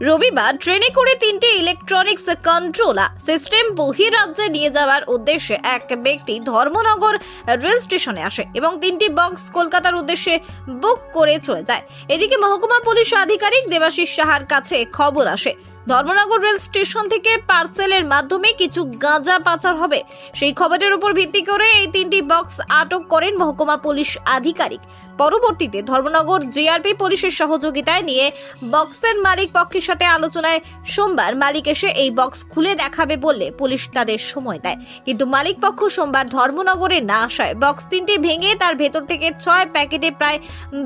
রবিবার ট্রেনে করে 3টি ইলেকট্রনিক্স কন্ট্রোলার সিস্টেম বহিরাজ্যে নিয়ে যাওয়ার উদ্দেশ্যে এক ব্যক্তি ধর্মনগর রেল স্টেশনে আসে এবং 3টি বক্স কলকাতার উদ্দেশ্যে বুক করে চলে যায়। এদিকে মহকুমা পুলিশ আধিকারিক দেবাশিস সাহার কাছে খবর আসে ধর্মনগর রেল স্টেশন থেকে পার্সেলের মাধ্যমে কিছু গাঁজা পাচার হবে। সেই খবরের উপর ভিত্তি করে এই 3টি বক্স আটক করেন মহকুমা পুলিশ আধিকারিক। পরবর্তীতে ধর্মনগর জিআরপি পুলিশের সহযোগিতায় নিয়ে বক্সের মালিক পক্ষের সাথে আলোচনায় সোমবার মালিক এসে এই বক্স খুলে দেখাবে বললে পুলিশ তাদের সময় দেয়, কিন্তু মালিক পক্ষ সোমবার ধর্মনগরে না আসায় বক্স 3টি ভেঙে তার ভেতর থেকে 6 প্যাকেটে প্রায়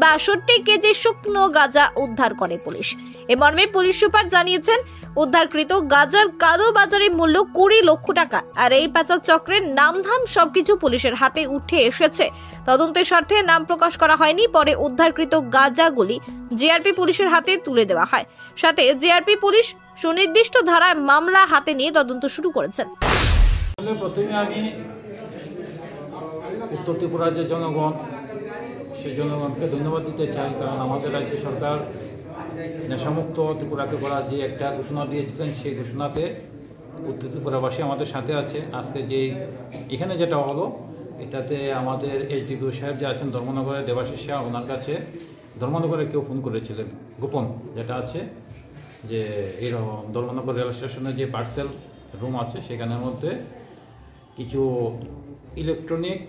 62 কেজি শুকনো গাঁজা উদ্ধার করে পুলিশ। এ মর্মে পুলিশ সুপার জানিয়েছেন উদ্ধারকৃত গাঁজার কালো বাজারে মূল্য 20 লক্ষ টাকা। আর এই পাচার চক্রের নামধাম সবকিছু পুলিশের হাতে উঠে এসেছে। তদন্তের স্বার্থে নাম প্রকাশ করা হয়নি। পরে উদ্ধারকৃত গাঁজাগুলি জিআরপি পুলিশের হাতে তুলে দেওয়া হয়। সাথে জিআরপি পুলিশ সুনির্দিষ্ট ধারায় মামলা হাতে নিয়ে তদন্ত শুরু করেছেন। প্রথমে আমি উত্তর ত্রিপুরার যে জনগণ, সেই জনগণকে ধন্যবাদ দিতে চাই, কারণ আমাদের রাজ্য সরকার নেশামুক্ত ত্রিপুরাকে করার যে একটা ঘোষণা দিয়েছিলেন, সেই ঘোষণাতে উত্তর ত্রিপুরাবাসী আমাদের সাথে আছে। আজকে যে এখানে যেটা হলো, এটাতে আমাদের এইচডিপিও সাহেব যে আছেন ধর্মনগরে, দেবাশিস শাহ, ওনার কাছে ধর্মনগরে কেউ ফোন করেছিলেন গোপন, যেটা আছে যে এই ধর্মনগর রেল স্টেশনে যে পার্সেল রুম আছে সেখানের মধ্যে কিছু ইলেকট্রনিক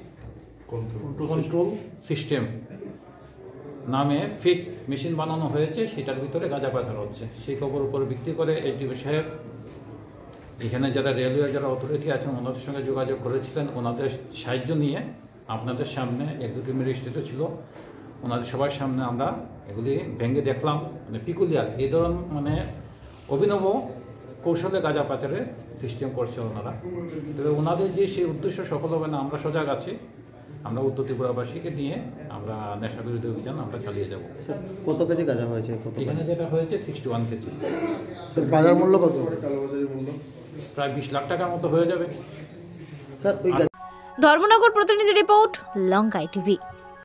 কন্ট্রোল সিস্টেম নামে ফেক মেশিন বানানো হয়েছে, সেটার ভিতরে গাঁজা পাচার হচ্ছে। সেই খবর উপর ভিত্তি করে এইচডিপিও সাহেব এখানে যারা রেলওয়ে যারা অথরিটি আছেন ওনাদের সঙ্গে যোগাযোগ করেছিলেন। ওনাদের সাহায্য নিয়ে আপনাদের সামনে 1-2টি ম্যাজিস্ট্রেটও ছিল, ওনাদের সবার সামনে আমরা এগুলি ভেঙে দেখলাম। মানে পিকুলিয়ার এই ধরনের মানে অভিনব কৌশলে গাঁজা পাচারের সিস্টেম করছে ওনারা। তবে ওনাদের যে সেই উদ্দেশ্য সফল হবে না, আমরা সজাগ আছি। আমরা উত্তর ত্রিপুরাবাসীকে নিয়ে আমরা নেশা বিরোধী অভিযান আমরা চালিয়ে যাব। কত কেজি গাঁজা হয়েছে? এখানে যেটা হয়েছে 61 কেজি। বাজার মূল্য কত? প্রায় 20 লাখ টাকার মতো হয়ে যাবে। ধর্মনগর প্রতিনিধি রিপোর্ট, লঙ্কাই টিভি।